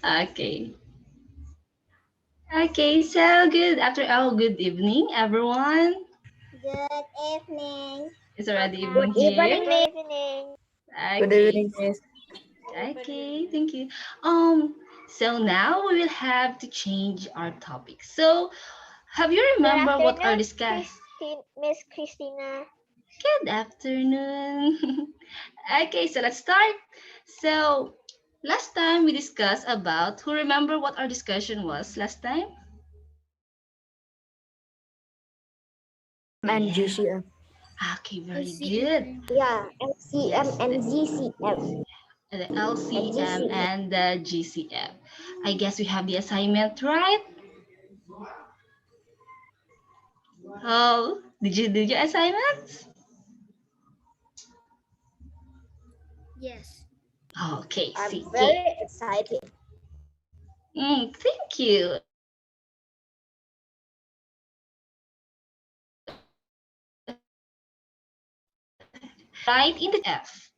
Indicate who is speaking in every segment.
Speaker 1: Okay. Okay, so good after all, good evening, everyone.
Speaker 2: Good evening.
Speaker 1: It's already
Speaker 2: Good
Speaker 1: evening here.
Speaker 2: evening. Good evening.
Speaker 3: Good
Speaker 1: Okay.
Speaker 3: evening, Miss.
Speaker 1: Okay, thank you. So now we will have to change our topic. So, have you
Speaker 2: Good
Speaker 1: remember what our
Speaker 2: afternoon,
Speaker 1: discuss?
Speaker 2: Miss Christina.
Speaker 1: Good afternoon. Okay, so let's start. So, last time we discussed about who remember what our discussion was last time?
Speaker 3: And GCF.
Speaker 1: Okay, very good.
Speaker 2: Yeah, MCM
Speaker 1: Yes,
Speaker 2: and GCF.
Speaker 1: the
Speaker 2: And
Speaker 1: LCM
Speaker 2: GCF.
Speaker 1: and the GCF. I guess we have the assignment, right? Oh, did you do your assignments?
Speaker 4: Yes.
Speaker 1: Okay,
Speaker 2: I'm
Speaker 1: see,
Speaker 2: very excited.
Speaker 1: Thank you. Right in the F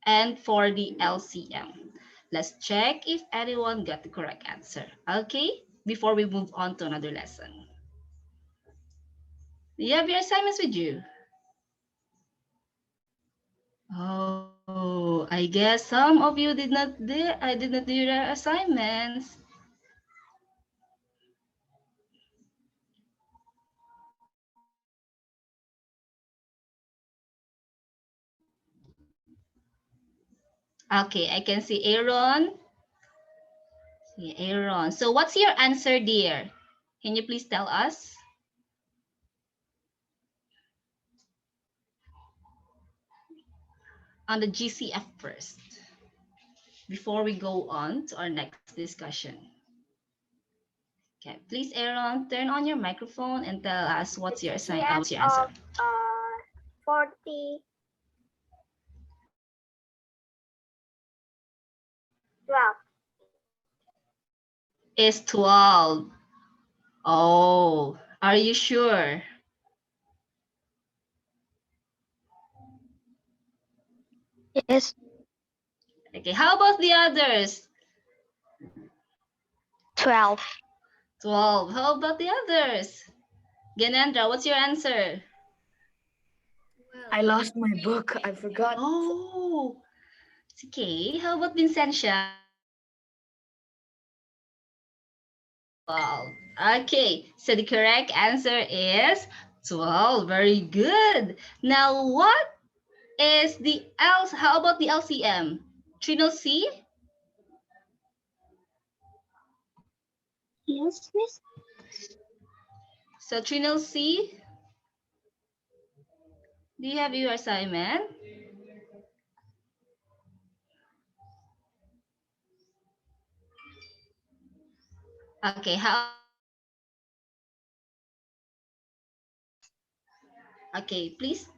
Speaker 1: and for the LCM. Let's check if anyone got the correct answer. Okay, before we move on to another lesson. Do you have your assignments with you? Oh, I guess some of you did not do. I did not do your assignments. Okay, I can see Aaron. See Aaron. So what's your answer, dear? Can you please tell us? On the GCF first, before we go on to our next discussion. Okay, please, Aaron, turn on your microphone and tell us what's your
Speaker 2: GCF
Speaker 1: what's your answer.
Speaker 2: of 40, 12.
Speaker 1: Is 12. Oh, are you sure?
Speaker 4: Yes.
Speaker 1: Okay, how about the others?
Speaker 4: 12.
Speaker 1: 12. How about the others? Ganendra, what's your answer?
Speaker 3: I lost my book. I forgot.
Speaker 1: Oh, it's okay. How about Vincentia? 12. Okay, so the correct answer is 12. Very good. Now, what is the else? How about the LCM? Trinal C?
Speaker 4: Yes, miss.
Speaker 1: So, Trinal C, do you have your assignment? Okay, okay, please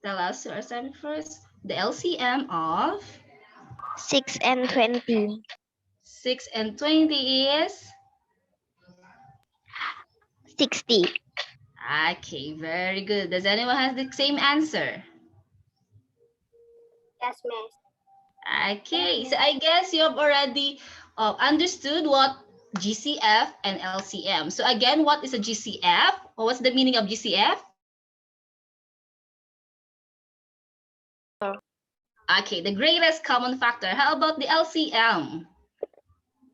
Speaker 1: tell us your assignment first. The LCM of
Speaker 4: 6 and 20.
Speaker 1: 6 and 20 is?
Speaker 4: 60.
Speaker 1: Okay, very good. Does anyone have the same answer?
Speaker 2: Yes, miss.
Speaker 1: Okay, so I guess you have already understood what GCF and LCM. So again, what is a GCF? Or what's the meaning of GCF? Okay, the greatest common factor. How about the LCM?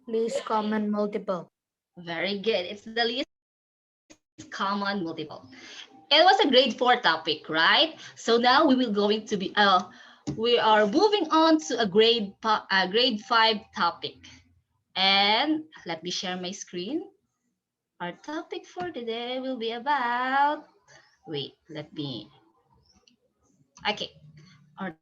Speaker 3: Least common multiple.
Speaker 1: Very good. It's the least common multiple. It was a grade 4 topic, right? So now we will going to be we are moving on to a grade 5 topic. And let me share my screen. Our topic for today will be about, wait, let me, okay. Our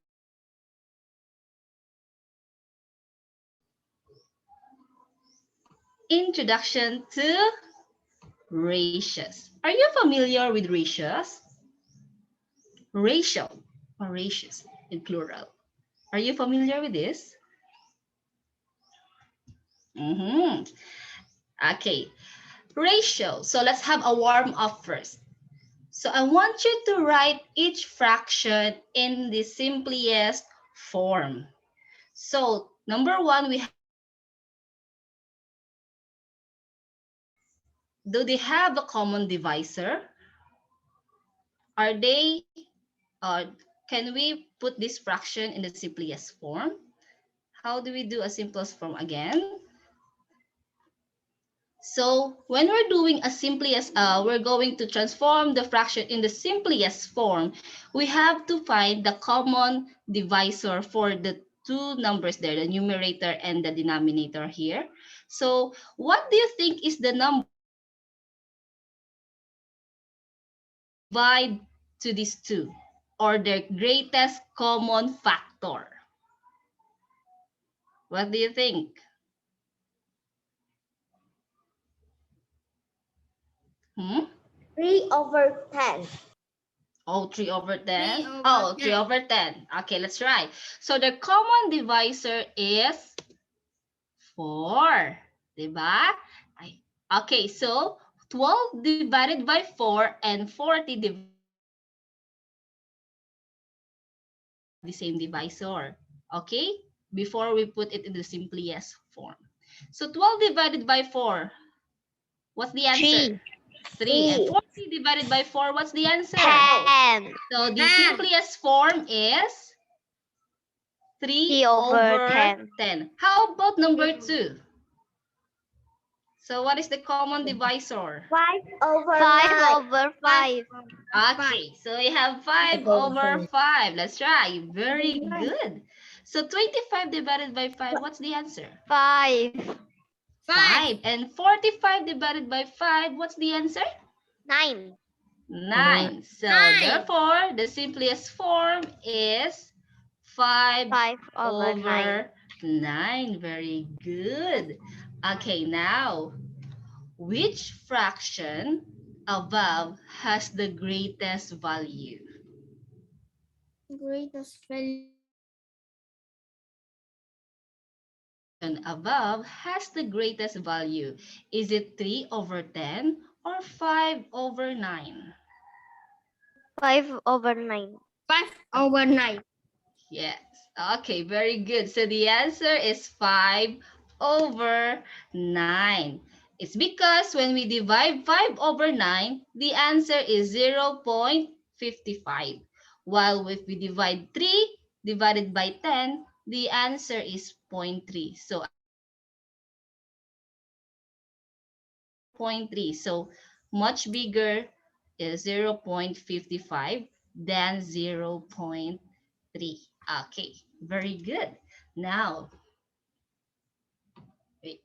Speaker 1: introduction to ratios. Are you familiar with ratios? Ratio or ratios in plural. Are you familiar with this? Mm-hmm. Okay, ratio. So let's have a warm up first. So I want you to write each fraction in the simplest form. So number one, we have do they have a common divisor? Are they, can we put this fraction in the simplest form? How do we do a simplest form again? So when we're doing a simplest, we're going to transform the fraction in the simplest form, we have to find the common divisor for the two numbers there, the numerator and the denominator here. So what do you think is the number divide to these two, or their greatest common factor? What do you think? Hmm?
Speaker 2: 3/10.
Speaker 1: Oh, 3 over 10.
Speaker 4: 3 over
Speaker 1: Oh, 3
Speaker 4: 10.
Speaker 1: over 10. Okay, let's try. So the common divisor is 4. Diba? Okay, so 12 divided by 4 and 40 divided the same divisor. Okay? Before we put it in the simplest form. So 12 divided by 4, what's the answer?
Speaker 4: 3.
Speaker 1: 3. And 40 divided by 4, what's the answer?
Speaker 4: 10.
Speaker 1: So the simplest form is 3
Speaker 4: 3 over
Speaker 1: over
Speaker 4: 10.
Speaker 1: 10. How about number 2? So what is the common divisor?
Speaker 2: 5/9.
Speaker 4: 5 over 5.
Speaker 1: Okay, so we have 5 over 5. Let's try. Very good. So 25 divided by 5, what's the answer?
Speaker 4: 5.
Speaker 1: 5. And 45 divided by 5, what's the answer?
Speaker 4: 9.
Speaker 1: 9. So therefore, the simplest form is 5
Speaker 4: 5 over 9.
Speaker 1: over 9. Very good. Okay, now, which fraction above has the greatest value?
Speaker 4: Greatest value.
Speaker 1: Above has the greatest value. Is it 3 over 10 or 5 over 9?
Speaker 4: 5 over 9. 5 over 9.
Speaker 1: Yes. Okay, very good. So the answer is 5 over 9. It's because when we divide 5 over 9, the answer is 0.55. While if we divide 3 divided by 10, the answer is 0.3. So 0.3. So much bigger is 0.55 than 0.3. Okay, very good. Now, wait.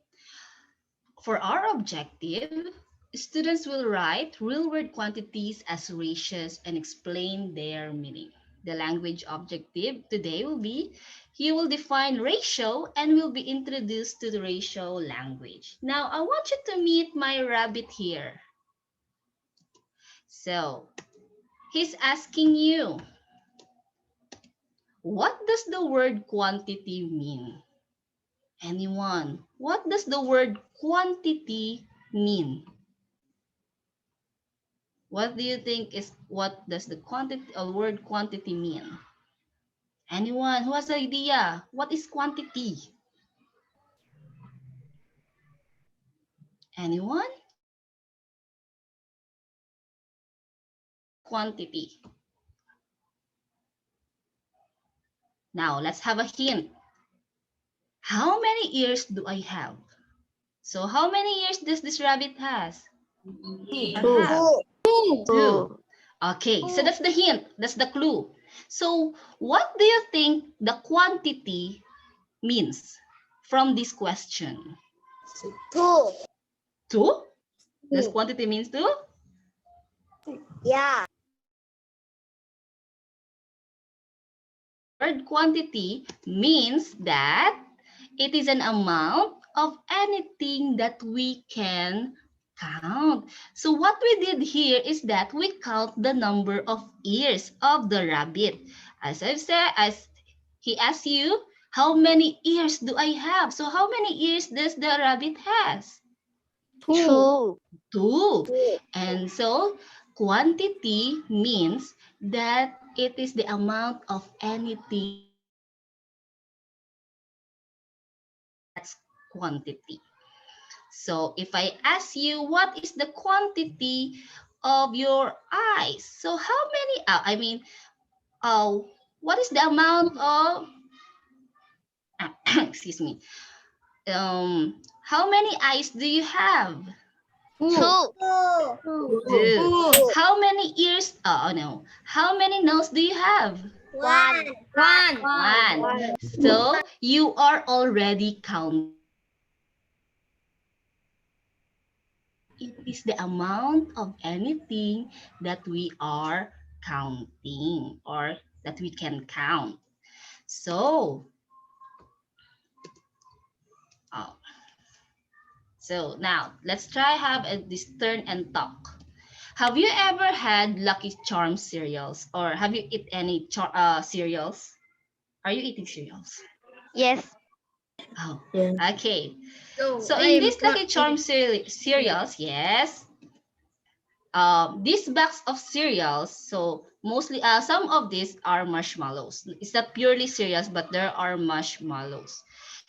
Speaker 1: For our objective, students will write real-world quantities as ratios and explain their meaning. The language objective today will be, you will define ratio and will be introduced to the ratio language. Now, I want you to meet my rabbit here. So, he's asking you, what does the word quantity mean? Anyone? What does the word quantity mean? What do you think is, what does the word quantity mean? Anyone who has an idea? What is quantity? Anyone? Quantity. Now, let's have a hint. How many ears do I have? So how many ears does this rabbit has? Have? 2. Okay, so that's the hint. That's the clue. So what do you think the quantity means from this question?
Speaker 2: 2.
Speaker 1: 2? Does quantity means 2?
Speaker 2: Yeah.
Speaker 1: Word quantity means that it is an amount of anything that we can count. So what we did here is that we count the number of ears of the rabbit. As I've said, as he asked you, how many ears do I have? So how many ears does the rabbit has?
Speaker 4: 2.
Speaker 1: 2. And so quantity means that it is the amount of anything. That's quantity. So if I ask you, what is the quantity of your eyes? So how many, what is the amount of, excuse me, how many eyes do you have?
Speaker 4: Two.
Speaker 2: Two.
Speaker 1: Two. How many ears? Oh no. How many nose do you have?
Speaker 2: One.
Speaker 1: One. So you are already counting. It is the amount of anything that we are counting or that we can count. So, oh, so now let's try have this turn and talk. Have you ever had Lucky Charm cereals, or have you eat any cereals? Are you eating cereals?
Speaker 4: Yes.
Speaker 1: Oh,
Speaker 3: Yeah.
Speaker 1: okay.
Speaker 4: No,
Speaker 1: So in this Lucky Charm cereals, yes, this box of cereals, so mostly some of these are marshmallows. It's not purely cereals, but there are marshmallows.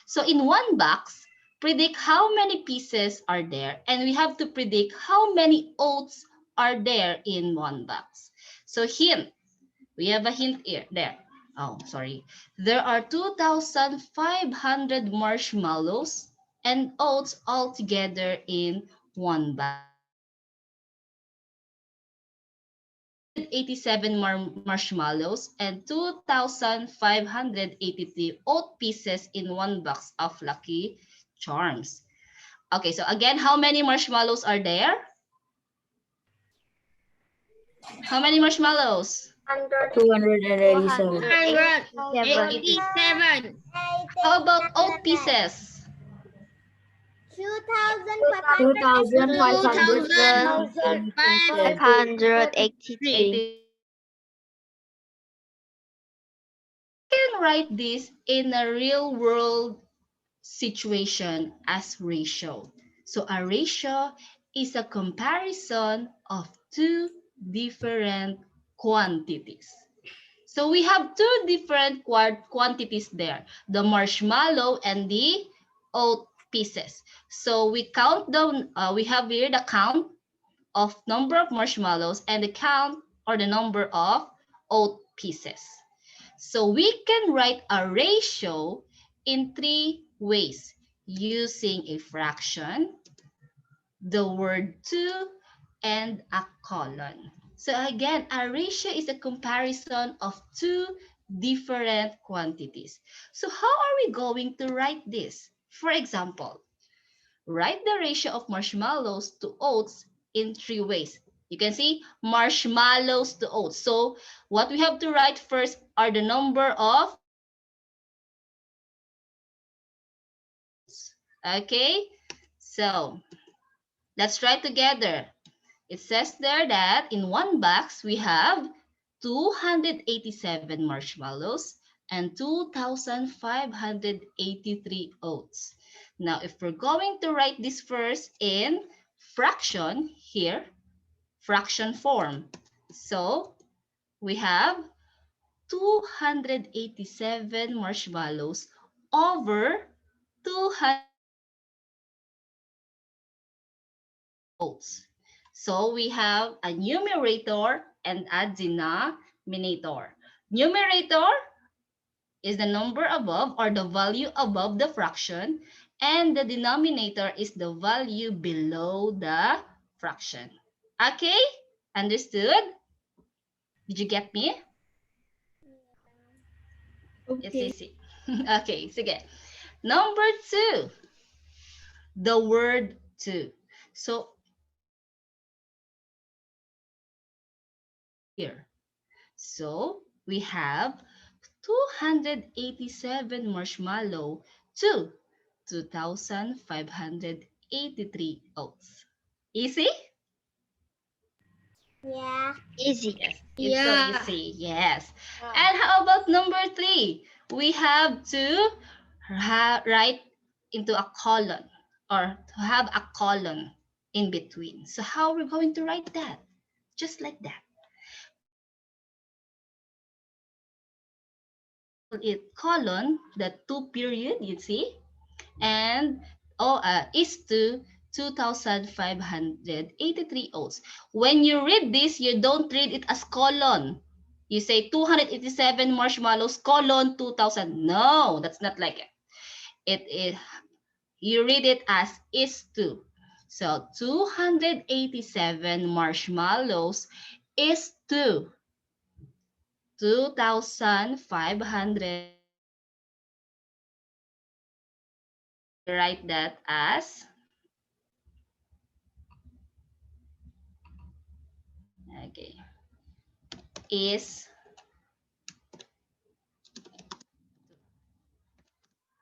Speaker 1: So in one box, predict how many pieces are there, and we have to predict how many oats are there in one box. So hint, we have a hint here there. Oh, sorry. There are 2,500 marshmallows and oats all together in one box. 87 marshmallows and 2,583 oat pieces in one box of Lucky Charms. Okay, so again, how many marshmallows are there? How many marshmallows?
Speaker 3: 287.
Speaker 4: 287.
Speaker 1: How about oat pieces?
Speaker 3: 2,583.
Speaker 1: 80. Can write this in a real world situation as ratio. So a ratio is a comparison of two different quantities. So we have two different quantities there, the marshmallow and the oat pieces. So we count down, we have here the count of number of marshmallows and the count or the number of oat pieces. So we can write a ratio in three ways using a fraction, the word two, and a colon. So again, a ratio is a comparison of two different quantities. So how are we going to write this? For example, write the ratio of marshmallows to oats in three ways. You can see marshmallows to oats. So what we have to write first are the number of oats. Okay, so let's try together. It says there that in one box we have 287 marshmallows and 2,583 oats. Now, if we're going to write this first in fraction here, fraction form. So we have 287 marshmallows over 200 oats. So we have a numerator and a denominator. Numerator is the number above or the value above the fraction, and the denominator is the value below the fraction. Okay? Understood? Did you get me? It's easy. Okay, sige. Number two, the word two. So here. So we have 287 marshmallow to 2,583 oats. Easy?
Speaker 2: Yeah.
Speaker 4: Easy.
Speaker 1: Yes, it's so easy. Yes. And how about number three? We have to write into a column or to have a column in between. So how we're going to write that? Just like that. It colon, the two period, you see, and is to 2,583 oats. When you read this, you don't read it as colon. You say 287 marshmallows colon 2,000. No, that's not like it. It is, you read it as is to. So 287 marshmallows is to 2,583. So you write that as, okay, is,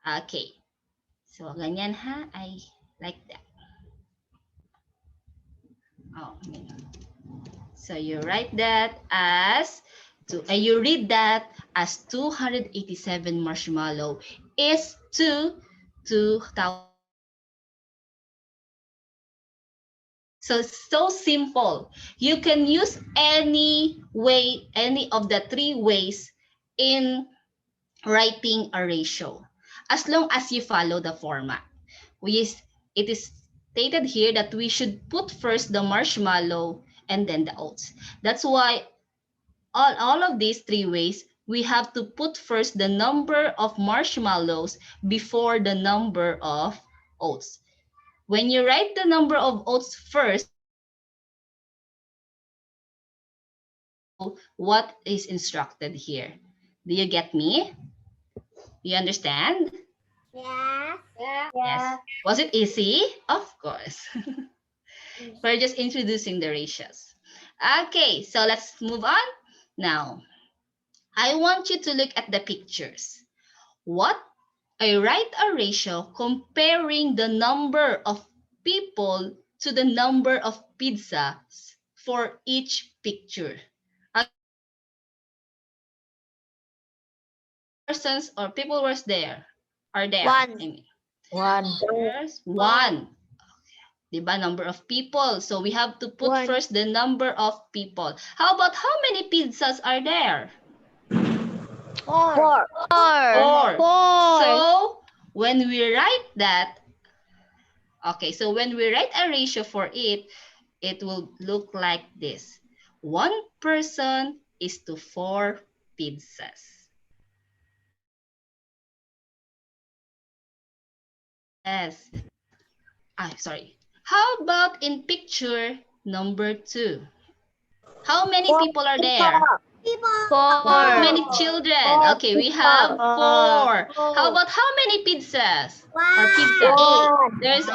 Speaker 1: okay. So ganyan ha, I like that. Oh, so you write that as, you read that as 287 marshmallow is to 2,583. So simple. You can use any way, any of the three ways in writing a ratio, as long as you follow the format. It is stated here that we should put first the marshmallow and then the oats. That's why all of these three ways, we have to put first the number of marshmallows before the number of oats. When you write the number of oats first, follow what is instructed here. Do you get me? You understand?
Speaker 2: Yeah.
Speaker 1: Yes. Was it easy? Of course. We're just introducing the ratios. Okay, so let's move on. Now, I want you to look at the pictures. What? I write a ratio comparing the number of people to the number of pizzas for each picture. Persons or people was there? Are there? I
Speaker 4: One.
Speaker 1: mean,
Speaker 3: One.
Speaker 1: there's one. Diba? Number of people. So we have to put
Speaker 2: One.
Speaker 1: first the number of people. How about how many pizzas are there?
Speaker 2: Four.
Speaker 1: Four.
Speaker 4: Four.
Speaker 1: So when we write that, okay, so when we write a ratio for it, it will look like this. One person is to four pizzas. Yes. Sorry. How about in picture number 2? How many people are there? How
Speaker 4: Four.
Speaker 1: many children? Okay, we have 4. How about how many pizzas? Or pizza? There's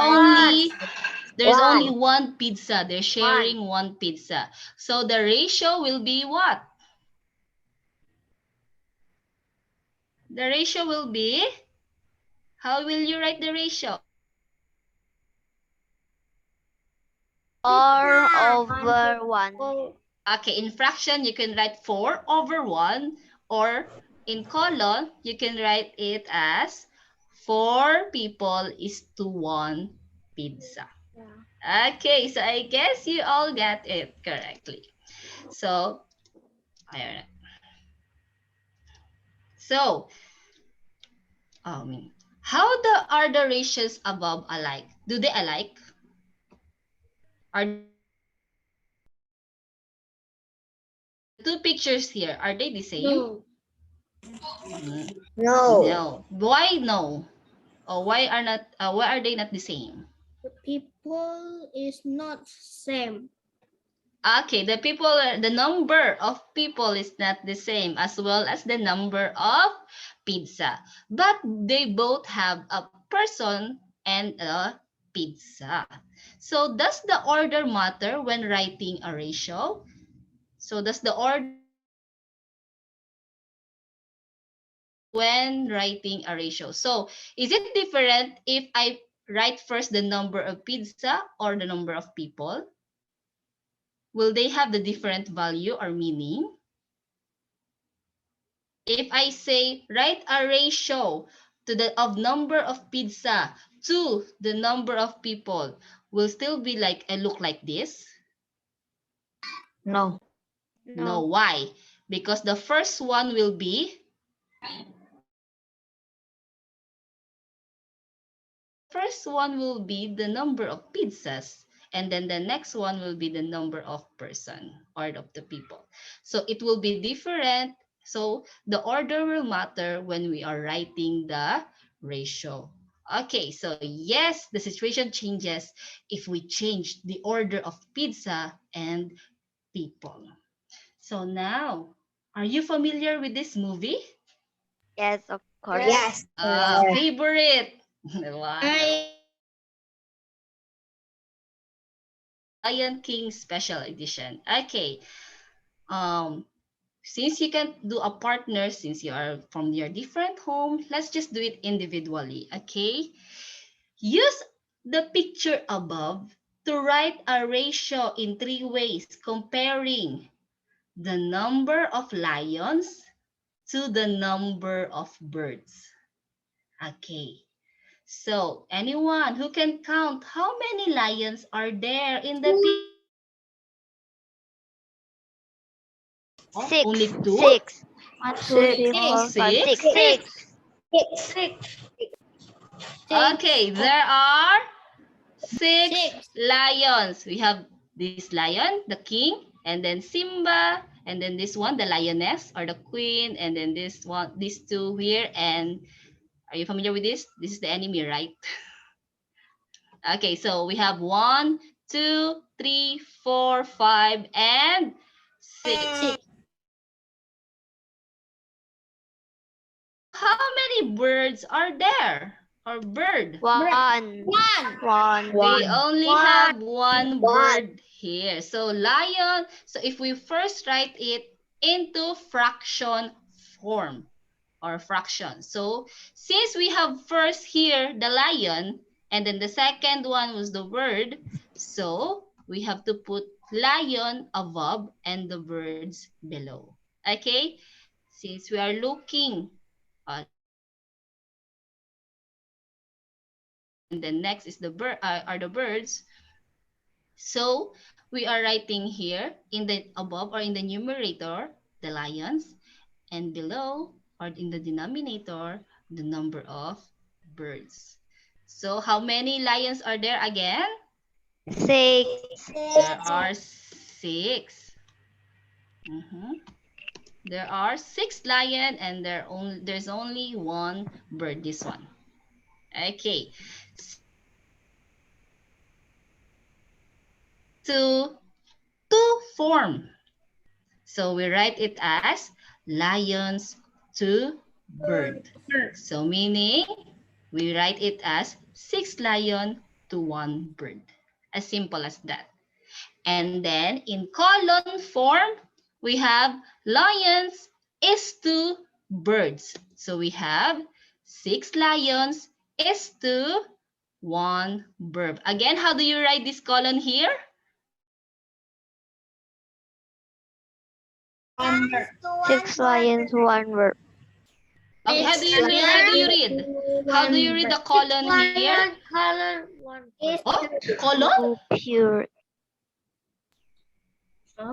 Speaker 1: only one pizza. They're sharing one pizza. So the ratio will be what? The ratio will be, how will you write the ratio?
Speaker 4: 4/1.
Speaker 1: Okay, in fraction, you can write 4/1, or in colon, you can write it as 4 people is to 1 pizza. Okay, so I guess you all got it correctly. So, ayun. So, are the ratios above alike? Do they alike? Are the two pictures here, are they the same? No. Why no? Or why are they not the same?
Speaker 2: The people is not same.
Speaker 1: Okay, the number of people is not the same, as well as the number of pizza. But they both have a person and a pizza. So does the order matter when writing a ratio? So does the order when writing a ratio? So is it different if I write first the number of pizza or the number of people? Will they have the different value or meaning? If I say write a ratio to the of number of pizza to the number of people, will still be like a look like this?
Speaker 3: No.
Speaker 1: No. Why? Because the first one will be first one will be the number of pizzas, and then the next one will be the number of person or of the people. So it will be different. So the order will matter when we are writing the ratio. Okay, so yes, the situation changes if we change the order of pizza and people. So now, are you familiar with this movie?
Speaker 4: Yes, of course.
Speaker 2: Yes.
Speaker 1: Favorite. Wow. Lion King Special Edition. Okay. Um, since you can do a partner, since you are from your different home, let's just do it individually. Okay. Use the picture above to write a ratio in 3 ways, comparing the number of lions to the number of birds. Okay. So, anyone who can count how many lions are there in the picture?
Speaker 4: Six.
Speaker 1: Only two?
Speaker 4: Six. One, two,
Speaker 3: Six.
Speaker 4: three,
Speaker 1: Oh,
Speaker 4: four, five,
Speaker 1: six?
Speaker 4: six. Six.
Speaker 2: Six.
Speaker 1: Okay, there are six
Speaker 2: Six.
Speaker 1: lions. We have this lion, the king, and then Simba, and then this one, the lioness or the queen, and then this one, these two here. And are you familiar with this? This is the enemy, right? Okay, so we have 1, 2, 3, 4, 5, and 6. How many birds are there? Or bird?
Speaker 4: One. One.
Speaker 1: We
Speaker 3: One.
Speaker 1: only have one bird here. So lion, so if we first write it into fraction form or fraction. So since we have first here the lion and then the second one was the bird, so we have to put lion above and the birds below. Okay? Since we are looking and then next is the bird are the birds. So we are writing here in the above or in the numerator the lions and below or in the denominator the number of birds. So how many lions are there again?
Speaker 4: Six.
Speaker 1: There are six. Mhm. There are six lions and there's only one bird, this one. Okay. To form. So we write it as lions to bird. So meaning we write it as 6 lion to 1 bird. As simple as that. And then in colon form, we have lions is to birds. So we have 6 lions is to 1 bird. Again, how do you write this colon here?
Speaker 4: Six lions, one bird.
Speaker 1: Okay, how do you read? How do you read? How do you read the colon here? Oh, colon?
Speaker 4: Two pure.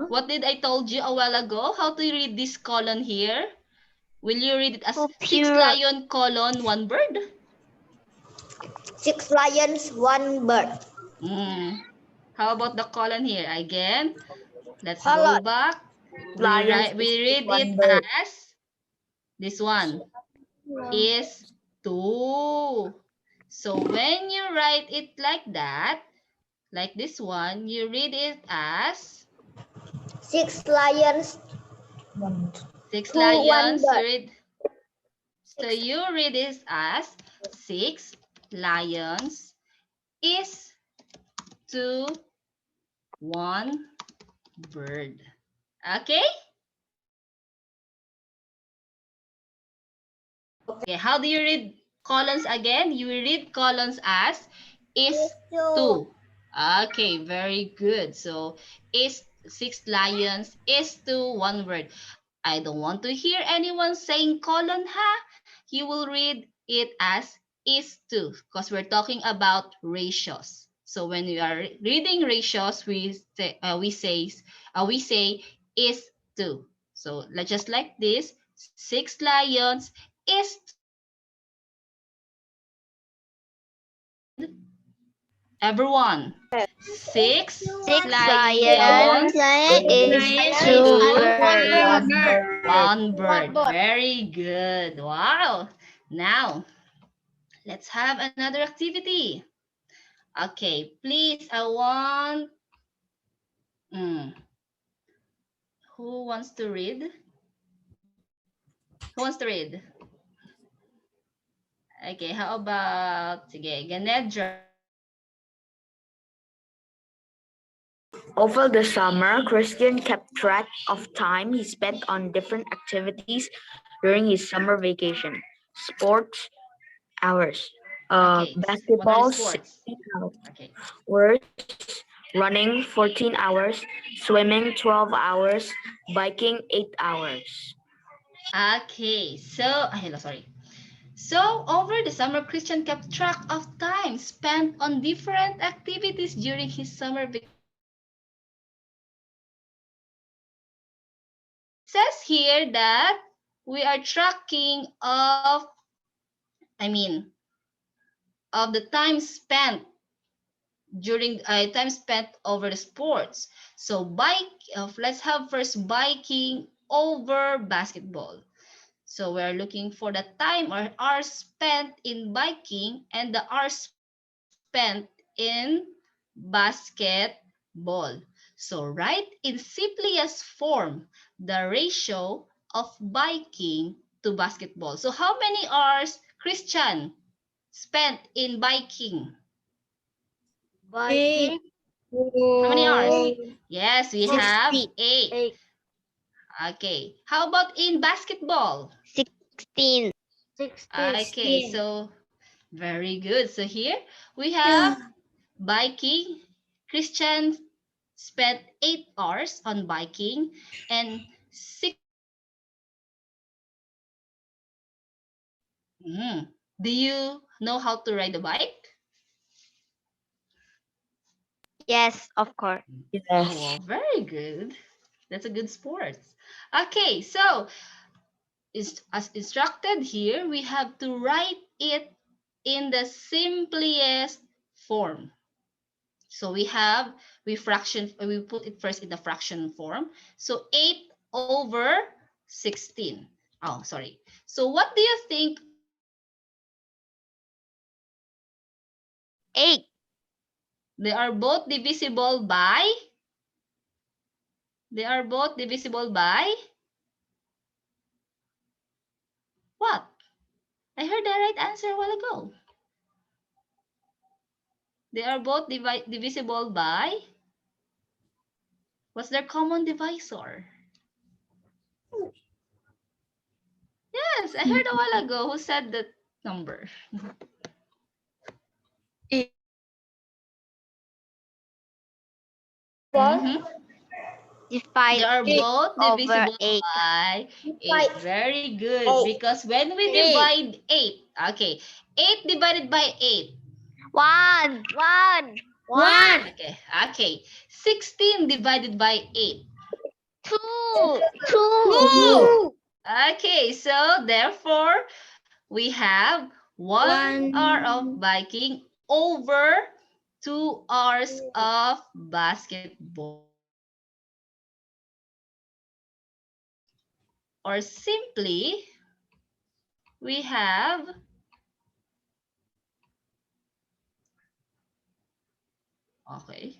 Speaker 1: What did I told you a while ago? How to read this colon here? Will you read it as
Speaker 4: Two
Speaker 1: 6
Speaker 4: pure.
Speaker 1: lion colon 1 bird?
Speaker 2: 6 lions, 1 bird.
Speaker 1: How about the colon here? Again, let's go
Speaker 2: Colon.
Speaker 1: back.
Speaker 3: Lions
Speaker 1: We
Speaker 3: is
Speaker 1: read
Speaker 3: one
Speaker 1: it
Speaker 3: bird.
Speaker 1: as this one is 2. So when you write it like that, like this one, you read it as
Speaker 2: 6 lions,
Speaker 1: 6
Speaker 2: 2, 1
Speaker 1: lions.
Speaker 2: bird.
Speaker 1: So you read it as 6 lions is to 1 bird. Okay? Okay, how do you read colons again? You read colons as is to. Okay, very good. So is 6 lions is to 1 bird. I don't want to hear anyone saying colon ha. You will read it as is to because we're talking about ratios. So when we are reading ratios, we say is to. So just like this, 6 lions is to 1 bird. Everyone. 6
Speaker 4: 6
Speaker 1: lions,
Speaker 4: lions is
Speaker 1: two
Speaker 4: 2 birds.
Speaker 1: one bird. Very good. Wow. Now, let's have another activity. Okay, please, I want... Who wants to read? Who wants to read? Okay, how about... Sige, Ganedra.
Speaker 3: Over the summer, Christian kept track of time he spent on different activities during his summer vacation. Sports hours.
Speaker 1: Okay, what are the
Speaker 3: Basketball
Speaker 1: sports?
Speaker 3: 16
Speaker 1: Okay.
Speaker 3: hours, running 14 hours, swimming 12 hours, biking 8 hours.
Speaker 1: Okay, so... Hello, sorry. So, over the summer, Christian kept track of time spent on different activities during his summer vacation. Says here that we are tracking of, of the time spent during time spent over the sports. So, let's have first biking over basketball. So we're looking for the time or hours spent in biking and the hours spent in basketball. So write in simplest form the ratio of biking to basketball. So how many hours, Christian, spent in biking?
Speaker 2: Eight.
Speaker 1: How many hours? Yes, we have
Speaker 2: 60.
Speaker 1: 8. Okay. How about in basketball?
Speaker 4: 16.
Speaker 1: Okay,
Speaker 2: 16.
Speaker 1: so very good. So here we have biking. Christian spent 8 hours on biking and 16 on basketball. Do you know how to ride a bike?
Speaker 4: Yes, of course.
Speaker 1: Oh,
Speaker 3: Yes.
Speaker 1: well, very good. That's a good sport. Okay, so as instructed here, we have to write it in the simplest form. So we put it first in the fraction form. So 8 over 16. Oh, sorry. So what do you think are the answer?
Speaker 4: 8.
Speaker 1: They are both divisible by? They are both divisible by what? I heard the right answer a while ago. They are both divisible by? What's their common divisor? Yes, I heard a while ago who said that number. Mm-hmm. They
Speaker 4: Divide
Speaker 1: are
Speaker 2: 8.
Speaker 1: both
Speaker 4: over
Speaker 1: divisible
Speaker 4: 8.
Speaker 1: by 8. Very good. Because when we divide 8, okay, 8 divided by 8.
Speaker 4: 1. 1.
Speaker 2: 1.
Speaker 1: Okay. 16 divided by 8.
Speaker 4: 2. 2.
Speaker 2: 2.
Speaker 1: Okay, so therefore, we have 1 hour of
Speaker 2: 1.
Speaker 1: biking over 2 hours of basketball. Or simply, we have... Okay.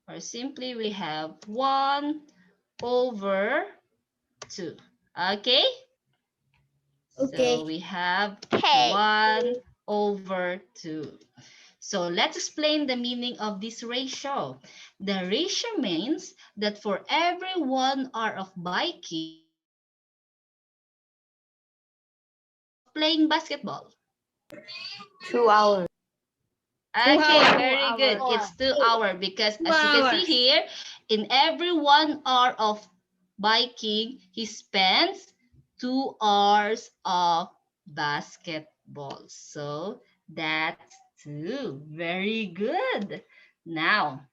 Speaker 1: Or simply, we have 1 over 2. Okay?
Speaker 2: Okay.
Speaker 1: So we have
Speaker 4: Okay.
Speaker 1: 1 over 2. So let's explain the meaning of this ratio. The ratio means that for every 1 hour of biking, how many hours of playing basketball?
Speaker 3: 2 hours.
Speaker 1: Okay,
Speaker 2: 2 hours.
Speaker 1: very good. It's 2 hours because
Speaker 2: 2
Speaker 1: as you can see
Speaker 2: hours.
Speaker 1: here, in every 1 hour of biking, he spends 2 hours of basketball. So that's 2. Very good. Now,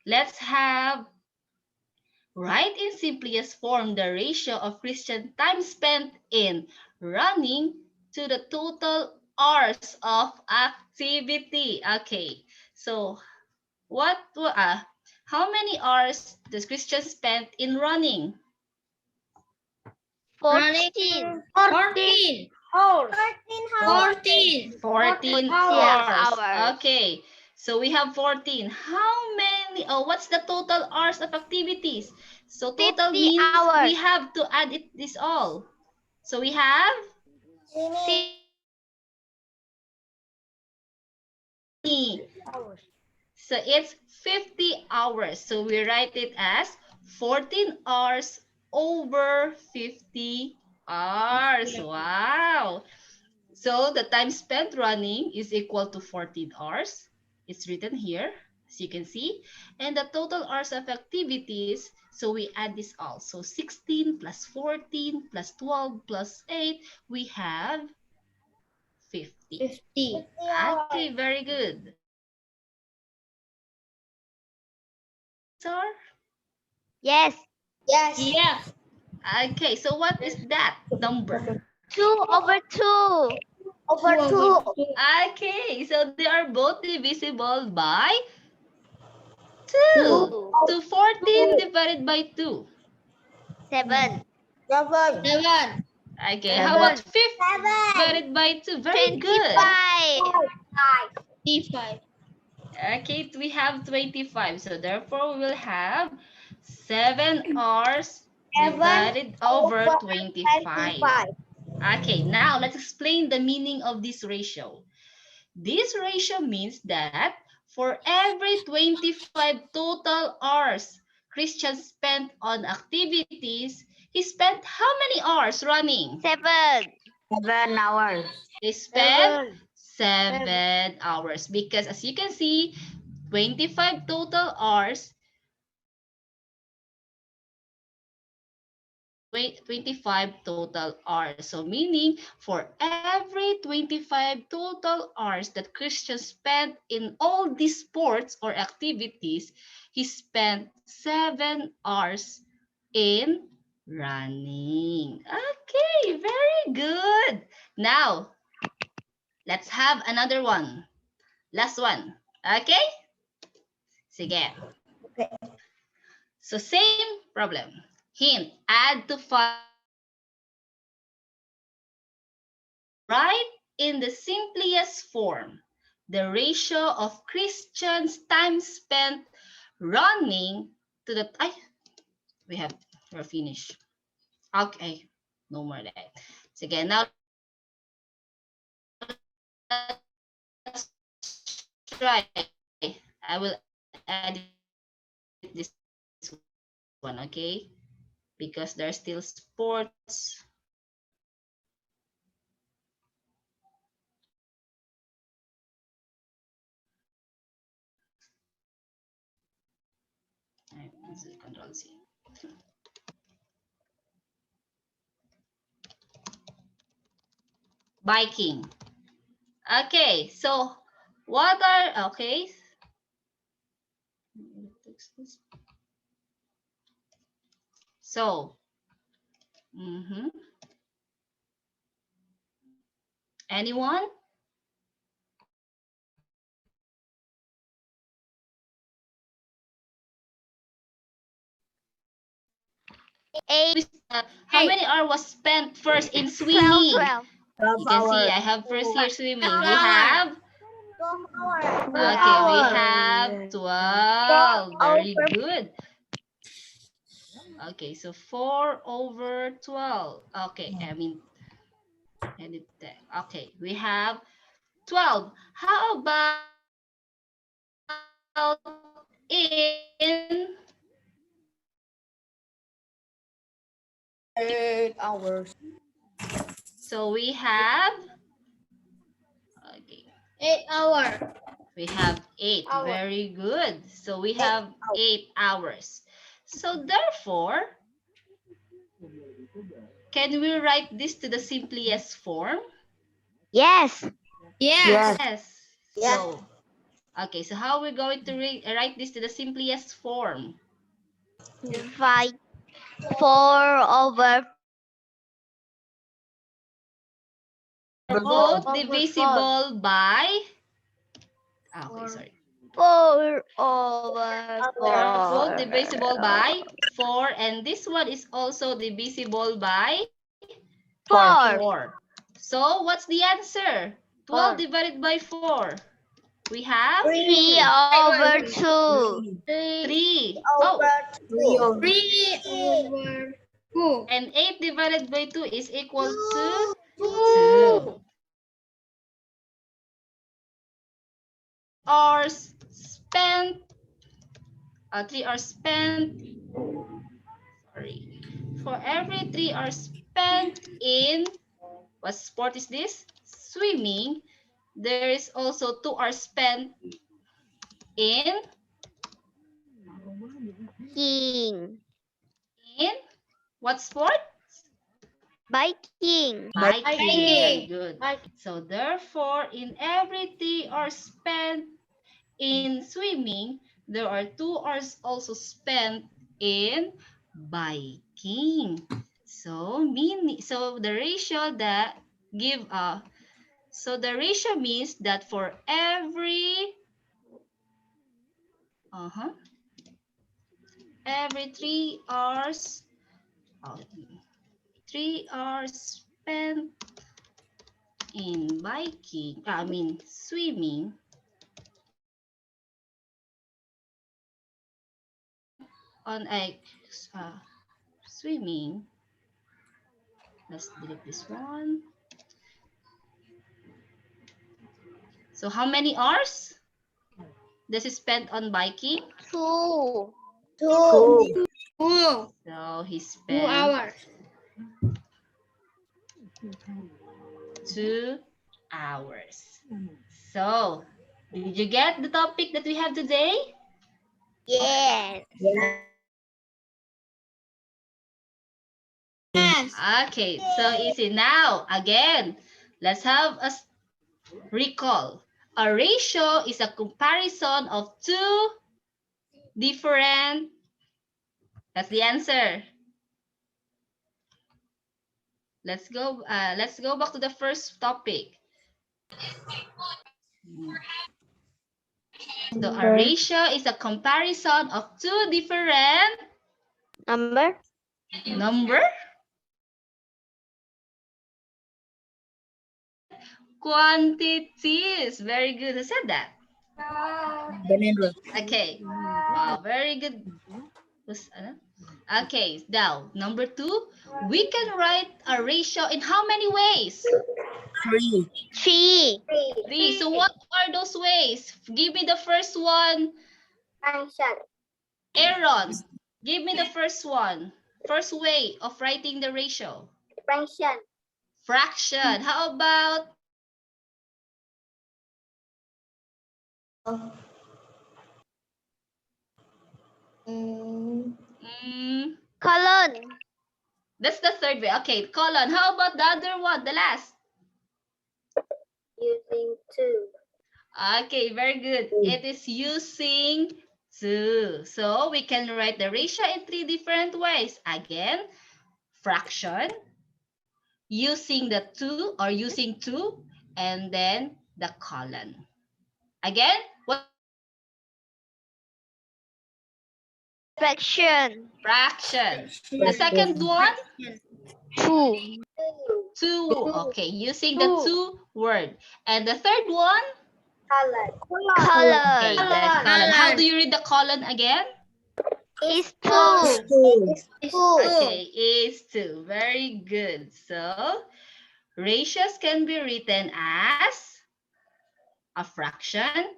Speaker 1: let's have write in simplest form the ratio of Christian time spent in running to the total hours of activity. Okay, So how many hours does Christian spend in running?
Speaker 4: 14.
Speaker 2: 14. 14.
Speaker 1: 14
Speaker 4: Yes,
Speaker 1: hours.
Speaker 4: hours.
Speaker 1: Okay. So we have 14. How many, what's the total hours of activities? So total
Speaker 4: 50
Speaker 1: means we
Speaker 4: hours.
Speaker 1: have to add this all. So we have 50. So it's 50 hours. So we write it as 14 hours over 50 hours. Wow. So the time spent running is equal to 14 hours. It's written here, as you can see. And the total hours of activities, so we add this all. So 16 plus 14 plus 12 plus 8, we have 50.
Speaker 2: 50.
Speaker 1: Okay, very good. Answer?
Speaker 4: Yes.
Speaker 2: Yeah.
Speaker 1: Okay, so what is that number?
Speaker 4: 2 over 2.
Speaker 2: 2.
Speaker 1: Okay, so they are both divisible by 2.
Speaker 4: 2.
Speaker 1: So 14 divided by 2.
Speaker 4: 7.
Speaker 2: 7.
Speaker 1: Okay, how about 50 divided by 2? Very good.
Speaker 4: 25.
Speaker 2: 25.
Speaker 1: Okay, we have 25. So therefore, we will have 7 hours divided over 25. Okay, now let's explain the meaning of this ratio. This ratio means that for every 25 total hours Christian spent on activities, he spent how many hours running?
Speaker 4: 7.
Speaker 3: 7 hours.
Speaker 1: He spent 7 hours because as you can see, 25 total hours, 25 total hours. So meaning for every 25 total hours that Christian spent in all these sports or activities, he spent 7 hours in running. Okay, very good. Now, let's have another one. Last one. Okay? Sige. So same problem. Hint, add to write in the simplest form the ratio of Christian's time spent running to the we're finished. Okay, no more that. So again, now let's try. I will edit this one, okay? Because there's still sports. Control C. Biking. Okay, so what are, okay. So, anyone?
Speaker 4: 8.
Speaker 1: How many hours was spent first in
Speaker 4: 12.
Speaker 1: swimming?
Speaker 4: 12.
Speaker 3: 12
Speaker 1: You can see
Speaker 3: hours.
Speaker 1: I have first here swimming. We
Speaker 2: 12
Speaker 1: have, okay, we have 12. Very good. Okay, so 4 over 12. Okay, I mean, edit that. Okay, we have 12. How about in
Speaker 3: 8 hours.
Speaker 1: so we have, okay,
Speaker 2: 8 hour.
Speaker 1: we have 8. Very good. So we have 8 hours. So therefore, can we write this to the simplest form?
Speaker 4: Yes.
Speaker 2: Yes.
Speaker 1: Yes. So, okay, so how are we going to write this to the simplest form?
Speaker 4: Divide 4 over
Speaker 1: Both divisible by, okay, sorry.
Speaker 4: 4 over
Speaker 1: Careful,
Speaker 4: 4.
Speaker 1: divisible by 4. And this one is also divisible by
Speaker 4: 4.
Speaker 1: 4. So what's the answer? 12 divided by 4. We have
Speaker 4: 3 over 2.
Speaker 1: 3. Oh,
Speaker 2: 3 over 2.
Speaker 1: and 8 divided by 2 is equal to 2. Hours spent. 3 hours spent. Sorry. For every 3 hours spent in what sport is this? Swimming. There is also 2 hours spent in
Speaker 4: King.
Speaker 1: what sport?
Speaker 4: Biking.
Speaker 1: Biking. Very good. So therefore, in every 3 hours spent in swimming, there are 2 hours also spent in biking. So the ratio that give so the ratio means that for every 3 hours 3 hours spent in swimming, on a swimming, let's delete this one. So how many hours this is spent on biking?
Speaker 4: 2.
Speaker 2: 2.
Speaker 1: So he
Speaker 2: 2
Speaker 1: spent
Speaker 2: hours.
Speaker 1: 2 hours. So did you get the topic that we have today?
Speaker 4: Yes.
Speaker 2: Yes.
Speaker 1: Okay, so easy. Now, again, let's have a recall. A ratio is a comparison of two different, that's the answer. Let's go back to the first topic. So a ratio is a comparison of two different
Speaker 4: Number?
Speaker 1: quantities. Very good. Who said that? Okay. Wow, very good. Okay, now number 2, we can write a ratio in how many ways?
Speaker 3: 3.
Speaker 4: 3.
Speaker 1: 3. So what are those ways? Give me the first one. Aaron, give me the first one. First way of writing the ratio. Fraction. How about
Speaker 4: Colon.
Speaker 1: that's the third way. Okay, colon. How about the other one, the last?
Speaker 2: Using 2.
Speaker 1: Okay, very good. It is using 2. So we can write the ratio in 3 different ways. Again, fraction, using the 2 or using 2, and then the colon. Again, what?
Speaker 4: Fraction.
Speaker 1: Fraction. The second one?
Speaker 4: 2.
Speaker 1: 2. Okay, using the 2 word. And the third one? Okay,
Speaker 4: Colon.
Speaker 1: the colon. How do you read the colon again?
Speaker 4: Is 2.
Speaker 1: Okay, is 2. Very good. So, ratios can be written as a fraction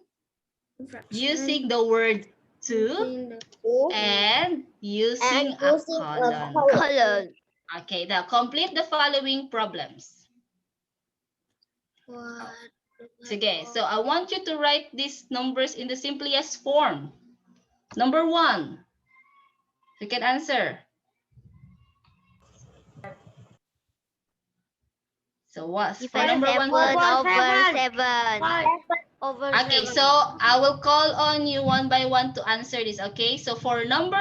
Speaker 1: using the word 2 and using a colon.
Speaker 4: Colon.
Speaker 1: Okay, now complete the following problems. Okay, so I want you to write these numbers in the simplest form. Number 1, you can answer. So what? For number 1,
Speaker 4: 7 over 7.
Speaker 1: Okay, so I will call on you one by one to answer this, okay? So for number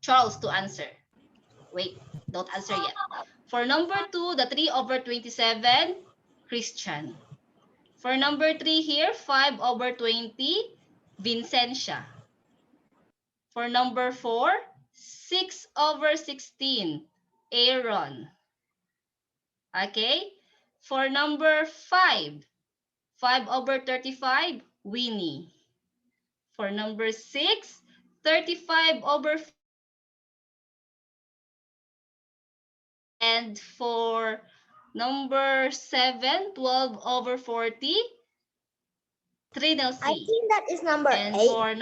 Speaker 1: Charles to answer. Wait, don't answer yet. For number 2, the 3 over 27, Christian. For number 3 here, 5 over 20, Vincentia. For number 4, 6 over 16, Aaron. Okay? For number 5, 5 over 35, Winnie. For number 6, 35 over 50. And for number 7, 12 over 40, Trinel
Speaker 2: I
Speaker 1: C.
Speaker 2: think that is number
Speaker 1: And
Speaker 2: 8.
Speaker 1: for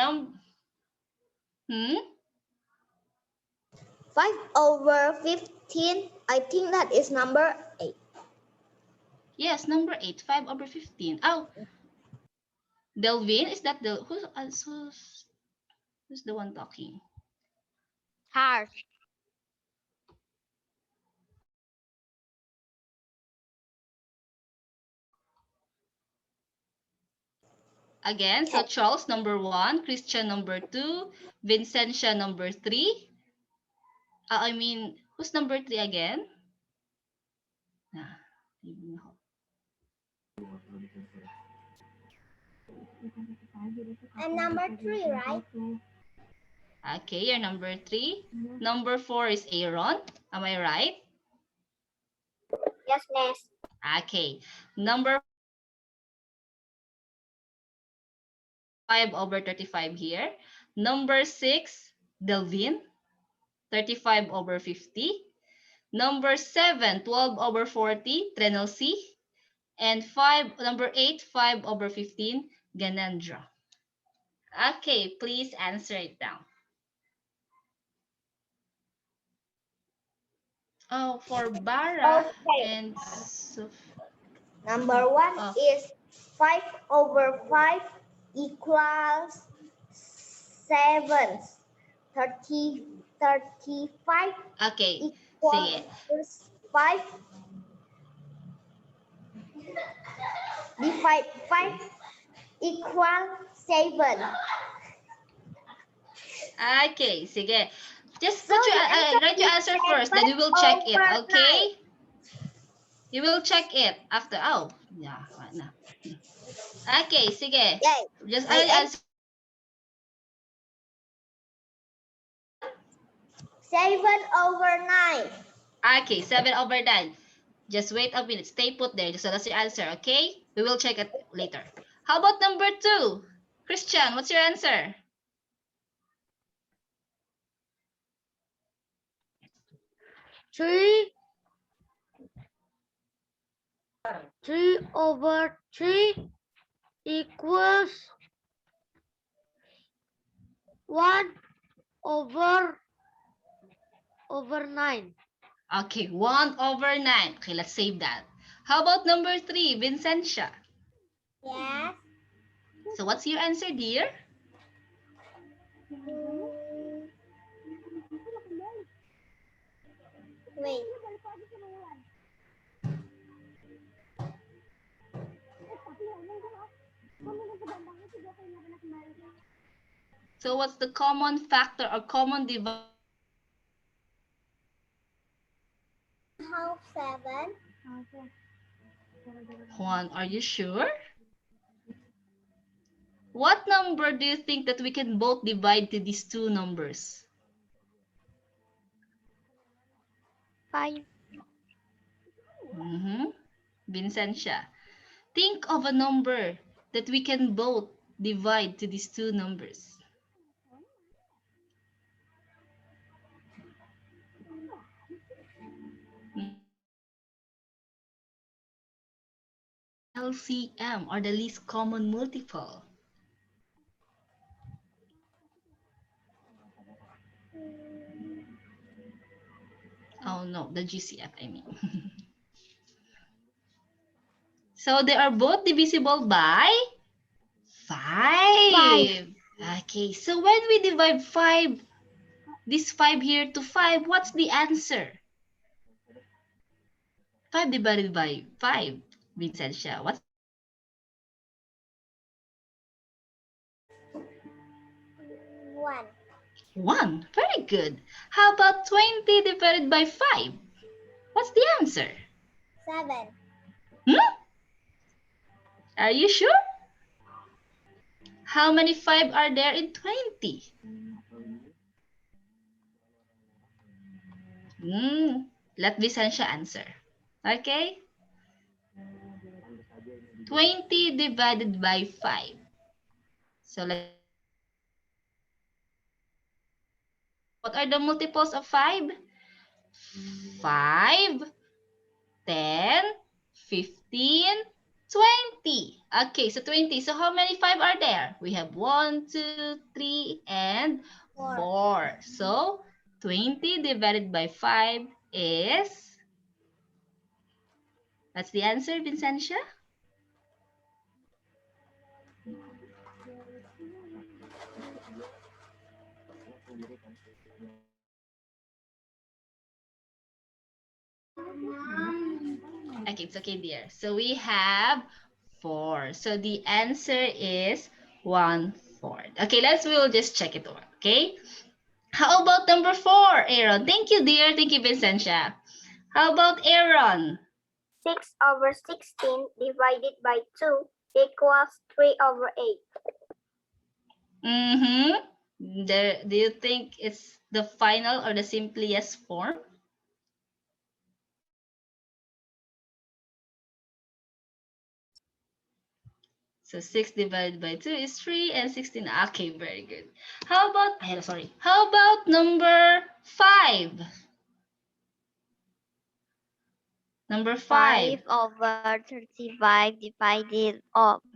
Speaker 2: 5 over 15. I think that is number 8.
Speaker 1: Yes, number 8, 5 over 15. Oh, Delvin, is that the who's the one talking?
Speaker 4: Heart.
Speaker 1: Again, so Charles number 1, Christian number 2, Vincentia number 3. I mean, who's number 3 again?
Speaker 2: And number 3, right?
Speaker 1: Okay, you're number 3. Number 4 is Aaron. Am I right?
Speaker 2: Yes, miss.
Speaker 1: Okay. Number 5 over 35 here. Number 6, Delvin, 35 over 50. Number 7, 12 over 40, Trenel C. And number 8, 5 over 15, Ganandra. Okay, please answer it down. Oh, for Bara
Speaker 2: Okay.
Speaker 1: and
Speaker 2: Number 1
Speaker 1: Oh.
Speaker 2: is 5 over 5 equals 7. 35
Speaker 1: Okay, sige.
Speaker 2: equals 5. Divide 5 equal 7.
Speaker 1: Okay, sige. Just
Speaker 2: So
Speaker 1: put your,
Speaker 2: the answer
Speaker 1: write your
Speaker 2: is
Speaker 1: answer first, then we will check it,
Speaker 2: 7/9.
Speaker 1: okay? You will check it after. Oh, yeah. Okay, sige.
Speaker 2: Yay.
Speaker 1: Just
Speaker 2: My
Speaker 1: answer.
Speaker 2: 7/9.
Speaker 1: Okay, 7 over 9. Just wait a minute. Stay put there. So that's your answer, okay? We will check it later. How about number 2? Christian, what's your answer?
Speaker 5: 3 over 3 equals 1 over 9.
Speaker 1: Okay, 1 over 9. Okay, let's save that. How about number 3, Vincentia?
Speaker 2: Yes.
Speaker 1: So what's your answer, dear?
Speaker 2: Wait.
Speaker 1: So what's the common factor or common divisor?
Speaker 2: Half 7.
Speaker 1: 1, are you sure? What number do you think that we can both divide to these two numbers?
Speaker 4: 5.
Speaker 1: Vincentia, think of a number that we can both divide to these two numbers. LCM, or the least common multiple. Oh no, the GCF, I mean. So they are both divisible by 5. Okay, so when we divide 5, this 5 here to 5, what's the answer? 5 divided by 5, Vincentia. What's
Speaker 2: 1.
Speaker 1: 1? Very good. How about 20 divided by 5? What's the answer?
Speaker 2: 7.
Speaker 1: Are you sure? How many 5 are there in 20? Let Visansha answer. Okay? 20 divided by 5. So what are the multiples of 5? 5, 10, 15, 20. Okay, so 20. So how many 5 are there? We have 1, 2, 3, and 4. So 20 divided by 5 is... That's the answer, Vincentia? Okay, it's okay, dear. So we have 4. So the answer is 1/4. Okay, we'll just check it over. Okay. How about number 4, Aaron? Thank you, dear. Thank you, Vincentia. How about Aaron?
Speaker 2: 6/16 divided by 2 equals 3/8.
Speaker 1: Do you think it's the final or the simplest form? So 6 divided by 2 is 3 and 16. Okay, very good. How about, how about number 5? Number 5.
Speaker 4: 5/35 divided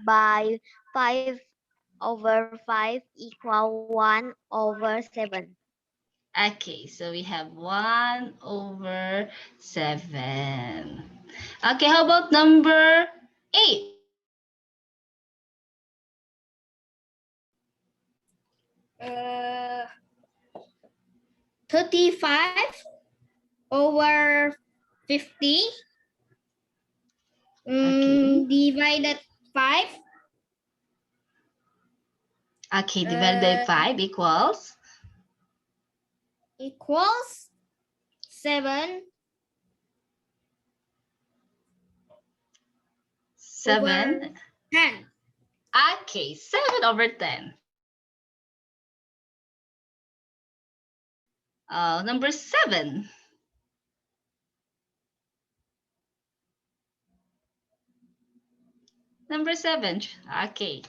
Speaker 4: by 5/5 equal 1/7.
Speaker 1: Okay, so we have 1/7. Okay, how about number 8?
Speaker 2: 35/50
Speaker 1: Okay.
Speaker 2: divided 5.
Speaker 1: Okay, divided by 5 equals?
Speaker 2: Equals 7
Speaker 1: 7.
Speaker 2: 10.
Speaker 1: Okay, 7/10. Number 7. Number 7. Okay.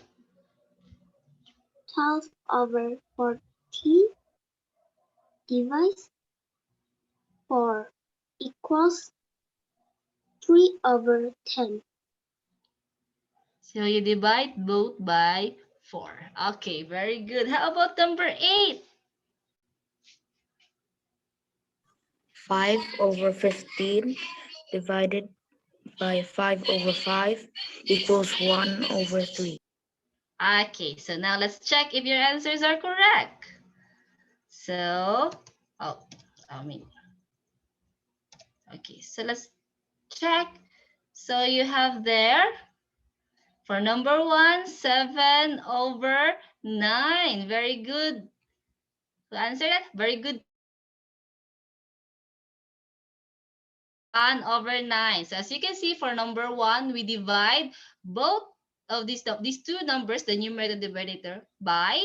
Speaker 2: 12/40 divided 4 equals 3/10.
Speaker 1: So you divide both by 4. Okay, very good. How about number 8?
Speaker 3: 5/15 divided by 5/5 equals 1/3.
Speaker 1: Okay, so now let's check if your answers are correct. So, okay, so let's check. So you have there, for number 1, 7/9. Very good. To answer that, very good. 1/9. So as you can see, for number 1, we divide both of these two numbers, the numerator and denominator, by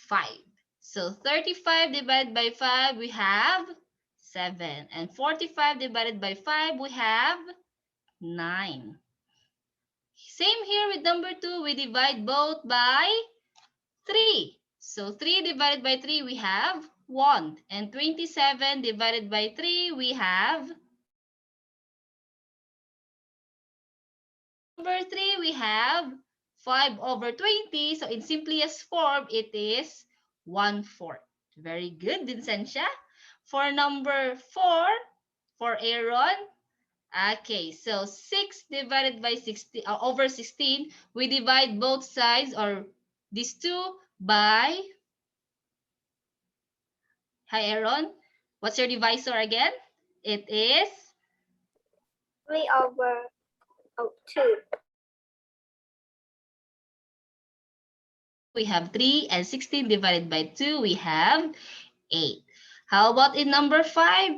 Speaker 1: 5. So 35 divided by 5, we have 7. And 45 divided by 5, we have 9. Same here with number 2, we divide both by 3. So 3 divided by 3, we have 1. And 27 divided by 3, we have... Number 3, we have 5/20. So in simplest form, it is 1/4. Very good, Vincentia. For number 4, for Aaron, okay, so 6 divided by 16 over 16, we divide both sides or these two by... Hi, Aaron. What's your divisor again? It is
Speaker 2: 3/2.
Speaker 1: we have 3, and 16 divided by 2, we have 8. How about in number 5?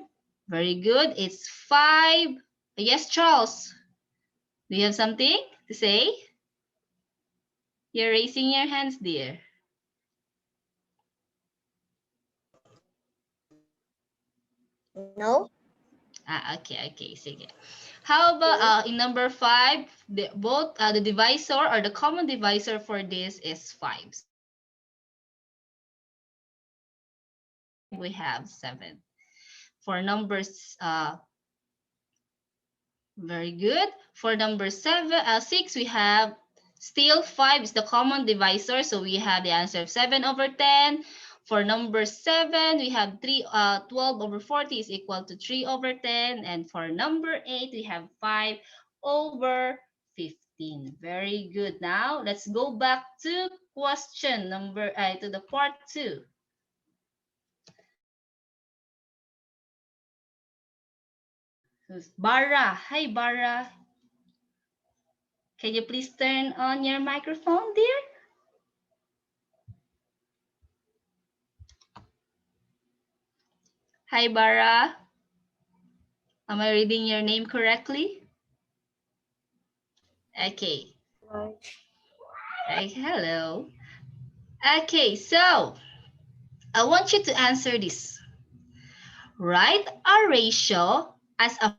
Speaker 1: Very good. It's 5. Yes, Charles. Do you have something? to say? You're raising your hands, dear.
Speaker 2: No.
Speaker 1: Okay, sige. How about in number 5, the divisor or the common divisor for this is 5. We have 7. For numbers, very good. For number 6, we have still 5 is the common divisor. So we have the answer of 7/10. For number 7, we have 12/40 is equal to 3/10. And for number 8, we have 5/15. Very good. Now let's go back to question number to the part 2. Bara. Hi, Bara. Can you please turn on your microphone, dear? Hi, Bara. Am I reading your name correctly? Okay. Hello. Okay, so I want you to answer this. Write a ratio as a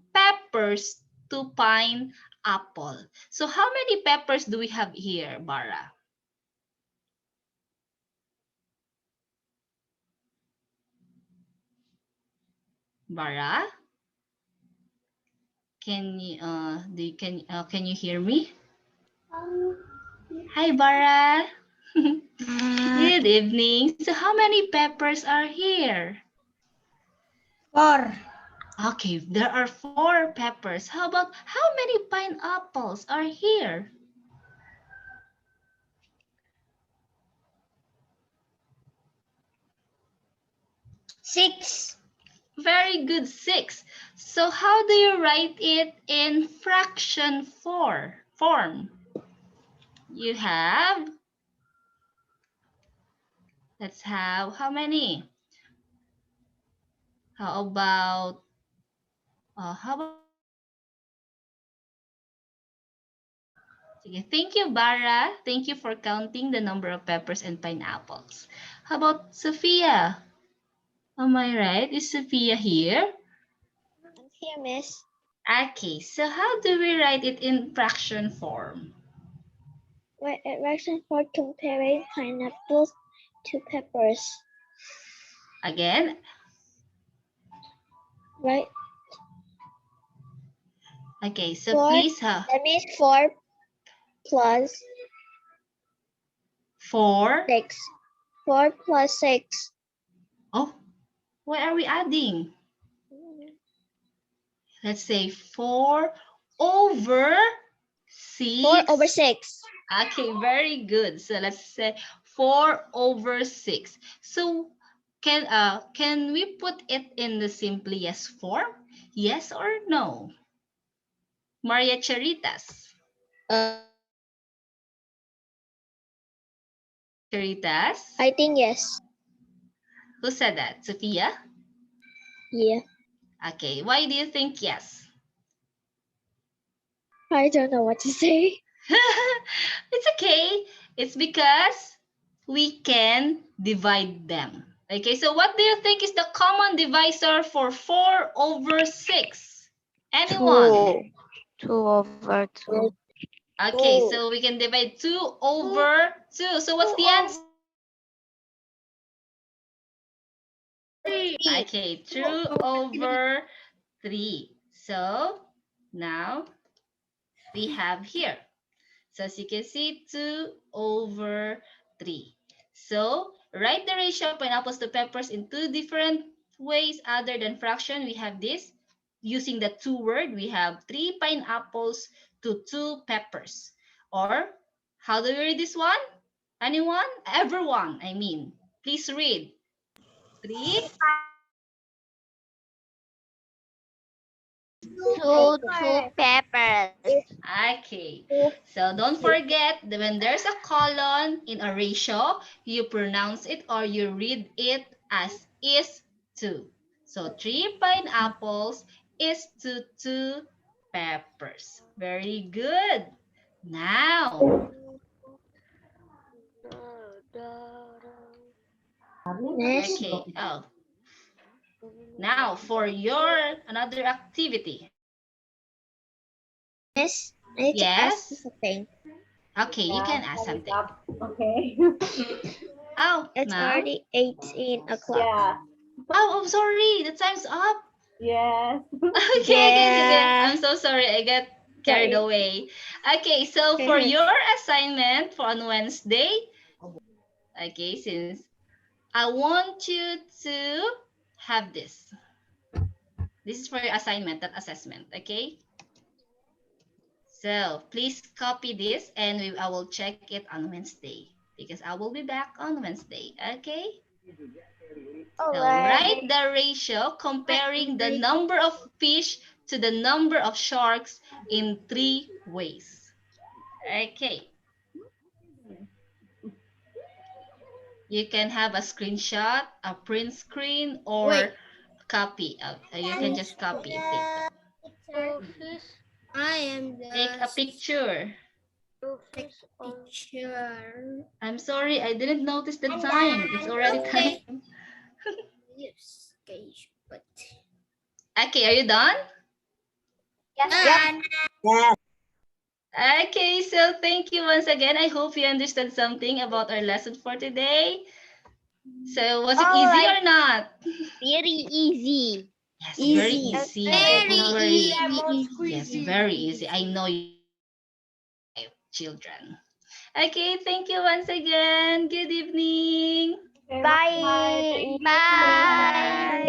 Speaker 1: peppers to pineapple. So how many peppers do we have here, Bara? Bara? Can you hear me? Hi, Bara. Good evening. So how many peppers are here?
Speaker 2: 4.
Speaker 1: Okay, there are 4 peppers. How about how many pineapples are here?
Speaker 2: 6.
Speaker 1: Very good, 6. So how do you write it in fraction form? You have, let's have how many? How about, thank you, Bara. Thank you for counting the number of peppers and pineapples. How about Sophia? Am I right? Is Sophia here?
Speaker 2: I'm here, miss.
Speaker 1: Okay, so how do we write it in fraction form?
Speaker 2: Write a fraction for comparing pineapples to peppers.
Speaker 1: Again,
Speaker 2: Right?
Speaker 1: okay, so
Speaker 2: 4.
Speaker 1: please,
Speaker 2: That means 4 plus
Speaker 1: 4.
Speaker 2: 6. 4 plus 6.
Speaker 1: Oh, what are we adding? Let's say 4 over 6.
Speaker 2: 4 over 6.
Speaker 1: Okay, very good. So let's say 4 over 6. So can we put it in the simplest form? Yes or no? Maria Charitas. Charitas?
Speaker 2: I think yes.
Speaker 1: Who said that? Sophia?
Speaker 2: Yeah.
Speaker 1: Okay, why do you think yes?
Speaker 2: I don't know what to say.
Speaker 1: It's okay. It's because we can divide them. Okay, so what do you think is the common divisor for 4 over 6? Anyone?
Speaker 4: 2 over 2.
Speaker 1: Okay,
Speaker 2: Oh.
Speaker 1: so we can divide 2 over 2. So what's the answer? Okay, 2 over 3. So now we have here. So as you can see, 2 over 3. So write the ratio of pineapples to peppers in 2 different ways other than fraction. We have this. Using the 2 word, we have 3 pineapples to 2 peppers. Or how do we read this one? Anyone? Everyone, I mean. Please read. 3.
Speaker 4: 2 peppers.
Speaker 1: Okay. So don't forget that when there's a colon in a ratio, you pronounce it or you read it as is 2. So 3 pineapples is to 2 peppers. Very good. Now,
Speaker 2: Next.
Speaker 1: okay. Oh, now for your another activity.
Speaker 2: Miss, I need to ask you
Speaker 1: Yes.
Speaker 2: something.
Speaker 1: Okay, you can ask
Speaker 6: time is
Speaker 1: something.
Speaker 6: up. Okay.
Speaker 1: Oh,
Speaker 2: It's
Speaker 1: ma'am.
Speaker 2: already 18 o'clock.
Speaker 6: Yeah.
Speaker 1: Oh, I'm sorry. The time's up.
Speaker 6: Yes.
Speaker 1: Okay.
Speaker 2: Yeah.
Speaker 1: I'm so sorry. I got carried
Speaker 2: Sorry.
Speaker 1: away. Okay, so for your assignment for on Wednesday, okay, since I want you to have this. This is for your assignment, not assessment, okay? So please copy this and I will check it on Wednesday because I will be back on Wednesday, okay? So write the ratio comparing the number of fish to the number of sharks in 3 ways. Okay. You can have a screenshot, a print screen, or
Speaker 2: Wait.
Speaker 1: copy. You can just copy and take that.
Speaker 5: Two fish.
Speaker 2: I am
Speaker 1: Take a picture.
Speaker 5: Two fish on.
Speaker 2: teacher.
Speaker 1: I'm sorry, I didn't notice the time. It's already
Speaker 2: Okay.
Speaker 1: time.
Speaker 2: Yes, okay, but
Speaker 1: Okay, are you done?
Speaker 2: yep.
Speaker 1: Okay, so thank you once again. I hope you understood something about our lesson for today. So was it easy or not?
Speaker 4: Very easy.
Speaker 1: Yes, very
Speaker 2: Easy.
Speaker 1: easy.
Speaker 2: Very
Speaker 1: Don't worry.
Speaker 2: easy.
Speaker 1: Yes, very easy. I know you children. Okay, thank you once again. Good evening.
Speaker 6: Okay, bye.
Speaker 4: Bye.
Speaker 6: Thank you.
Speaker 4: Bye.